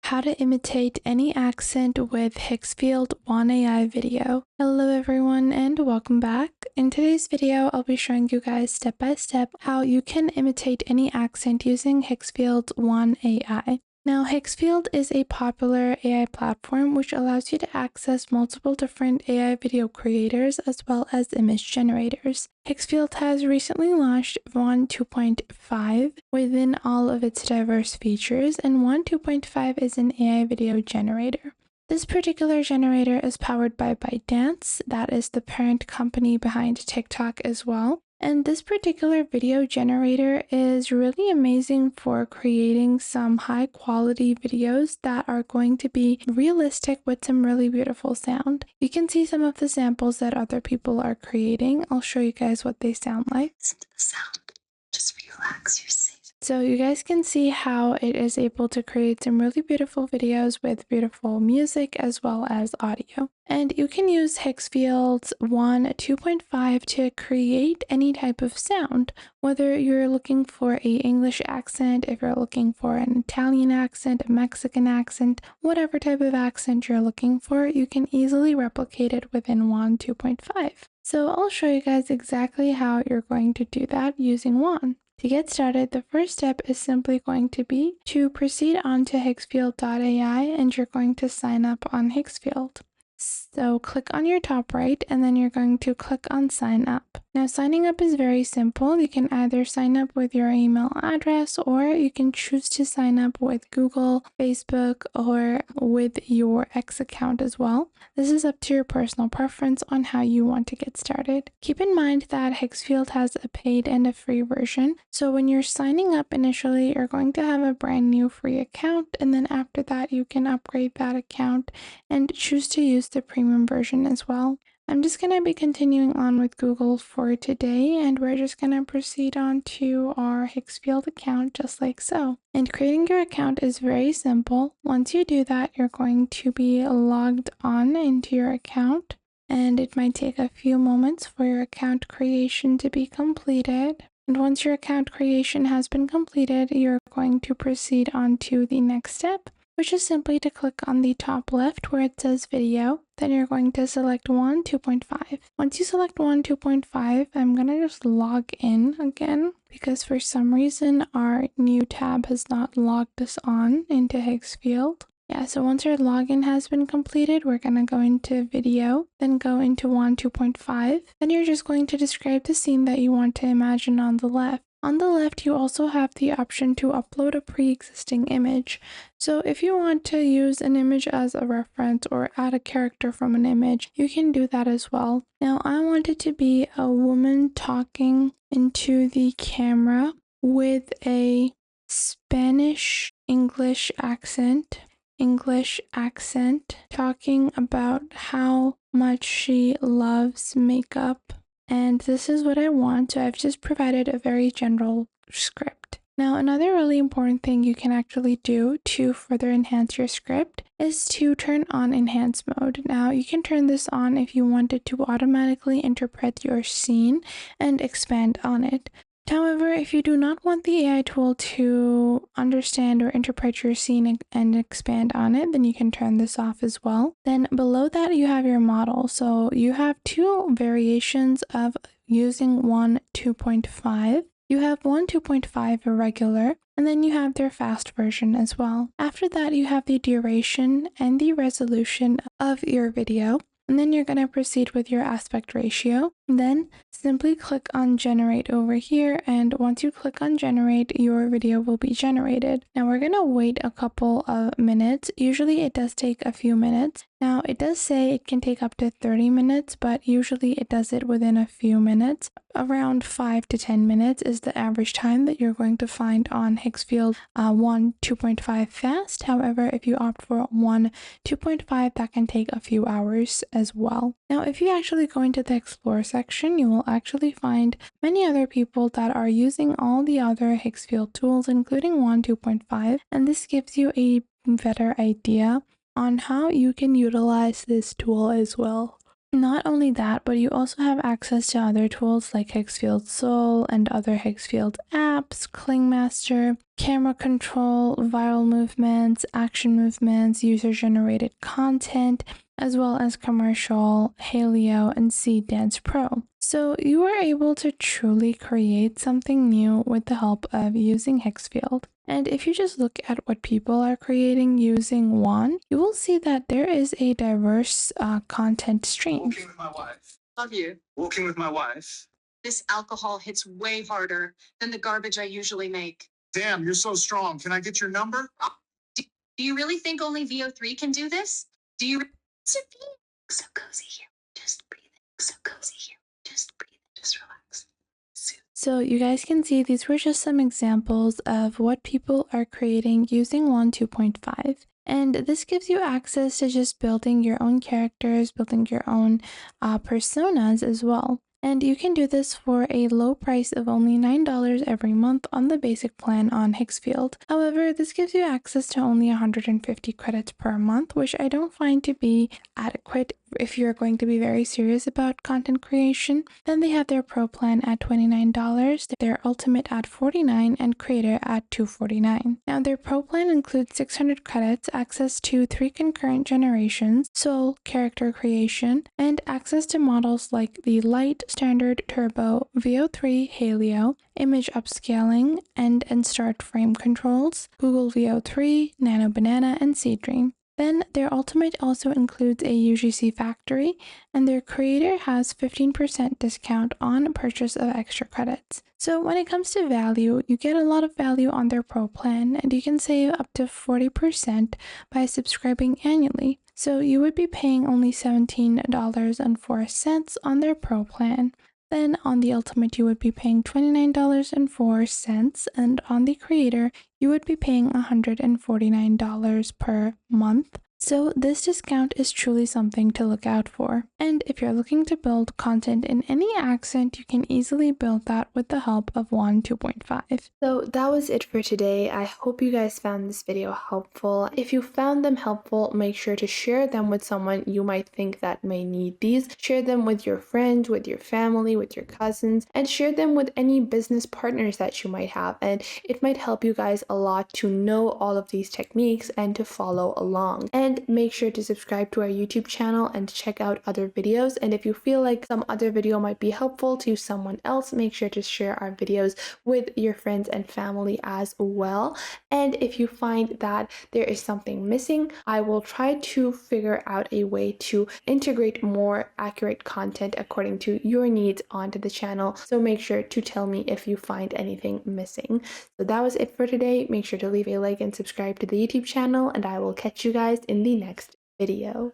How to imitate any accent with Higgsfield Wan AI video. Hello everyone and welcome back. In today's video, I'll be showing you guys step by step how you can imitate any accent using Higgsfield Wan AI. Now, Higgsfield is a popular AI platform which allows you to access multiple different AI video creators as well as image generators. Higgsfield has recently launched Wan 2.5 within all of its diverse features, and Wan 2.5 is an AI video generator. This particular generator is powered by ByteDance, that is the parent company behind TikTok as well. And this particular video generator is really amazing for creating some high quality videos that are going to be realistic with some really beautiful sound. You can see some of the samples that other people are creating. I'll show you guys what they sound like. Listen to the sound. Just relax your seat. So you guys can see how it is able to create some really beautiful videos with beautiful music as well as audio. And you can use Higgsfield Wan 2.5 to create any type of sound, whether you're looking for an English accent, if you're looking for an Italian accent, a Mexican accent, whatever type of accent you're looking for, you can easily replicate it within Wan 2.5. So I'll show you guys exactly how you're going to do that using Wan. To get started, the first step is simply going to be to proceed onto Higgsfield.ai and you're going to sign up on Higgsfield. So click on your top right and then you're going to click on sign up. Now signing up is very simple. You can either sign up with your email address or you can choose to sign up with Google, Facebook, or with your X account as well. This is up to your personal preference on how you want to get started. Keep in mind that Higgsfield has a paid and a free version. So when you're signing up initially, you're going to have a brand new free account, and then after that you can upgrade that account and choose to use the premium version as well. I'm just going to be continuing on with Google for today, and we're just going to proceed on to our Higgsfield account just like so. And creating your account is very simple. Once you do that, you're going to be logged on into your account, and it might take a few moments for your account creation to be completed. And once your account creation has been completed, you're going to proceed on to the next step, which is simply to click on the top left where it says video. Then you're going to select Wan 2.5. Once you select Wan 2.5, I'm going to just log in again because for some reason our new tab has not logged us on into Higgsfield. Yeah, so once our login has been completed, we're going to go into video, then go into Wan 2.5. Then you're just going to describe the scene that you want to imagine on the left. On the left, you also have the option to upload a pre-existing image. So if you want to use an image as a reference or add a character from an image, you can do that as well. Now, I want it to be a woman talking into the camera with a Spanish English accent, talking about how much she loves makeup. And this is what I want, so I've just provided a very general script. Now, another really important thing you can actually do to further enhance your script is to turn on enhance mode. Now, you can turn this on if you wanted to automatically interpret your scene and expand on it. However, if you do not want the AI tool to understand or interpret your scene and expand on it, then you can turn this off as well. Then below that, you have your model. So you have two variations of using Wan 2.5. You have Wan 2.5 regular, and then you have their fast version as well. After that, you have the duration and the resolution of your video. And then you're going to proceed with your aspect ratio. Then simply click on generate over here, and once you click on generate, your video will be generated. Now we're going to wait a couple of minutes. Usually it does take a few minutes. Now it does say it can take up to 30 minutes, but usually it does it within a few minutes. Around 5 to 10 minutes is the average time that you're going to find on Higgsfield Wan 2.5 fast. However, if you opt for Wan 2.5, that can take a few hours as well. Now, if you actually go into the explore section, you will actually find many other people that are using all the other Higgsfield tools, including Wan 2.5, and this gives you a better idea on how you can utilize this tool as well. Not only that, but you also have access to other tools like Higgsfield Soul and other Higgsfield apps, Clingmaster, camera control, viral movements, action movements, user-generated content, as well as commercial, Halio, and Seed Dance Pro. So you are able to truly create something new with the help of using Higgsfield. And if you just look at what people are creating using Wan, you will see that there is a diverse content stream. Walking with my wife. Love you. Walking with my wife. This alcohol hits way harder than the garbage I usually make. Damn, you're so strong. Can I get your number? Do you really think only VO3 can do this? Do you? So cozy here. Just breathe in. So cozy here. Just breathe in. Just relax. So you guys can see these were just some examples of what people are creating using Wan 2.5. And this gives you access to just building your own characters, building your own personas as well. And you can do this for a low price of only $9 every month on the basic plan on Higgsfield. However, this gives you access to only 150 credits per month, which I don't find to be adequate if you're going to be very serious about content creation. Then they have their pro plan at $29, their ultimate at $49, and creator at $249. Now their pro plan includes 600 credits, access to 3 concurrent generations, soul, character creation, and access to models like the Light, Standard, Turbo, VO3, Halio, image upscaling, and start frame controls, Google VO3, Nano Banana, and Seedream. Then their ultimate also includes a UGC factory, and their creator has 15% discount on purchase of extra credits. So when it comes to value, you get a lot of value on their pro plan, and you can save up to 40% by subscribing annually. So you would be paying only $17.04 on their pro plan. Then on the ultimate, you would be paying $29.04, and on the creator, you would be paying $149 per month. So this discount is truly something to look out for. And if you're looking to build content in any accent, you can easily build that with the help of Wan 2.5. So that was it for today. I hope you guys found this video helpful. If you found them helpful, make sure to share them with someone you might think that may need these. Share them with your friends, with your family, with your cousins, and share them with any business partners that you might have. And it might help you guys a lot to know all of these techniques and to follow along. And make sure to subscribe to our YouTube channel and check out other videos. And if you feel like some other video might be helpful to someone else, make sure to share our videos with your friends and family as well. And if you find that there is something missing, I will try to figure out a way to integrate more accurate content according to your needs onto the channel. So make sure to tell me if you find anything missing. So that was it for today. Make sure to leave a like and subscribe to the YouTube channel, and I will catch you guys in the next video.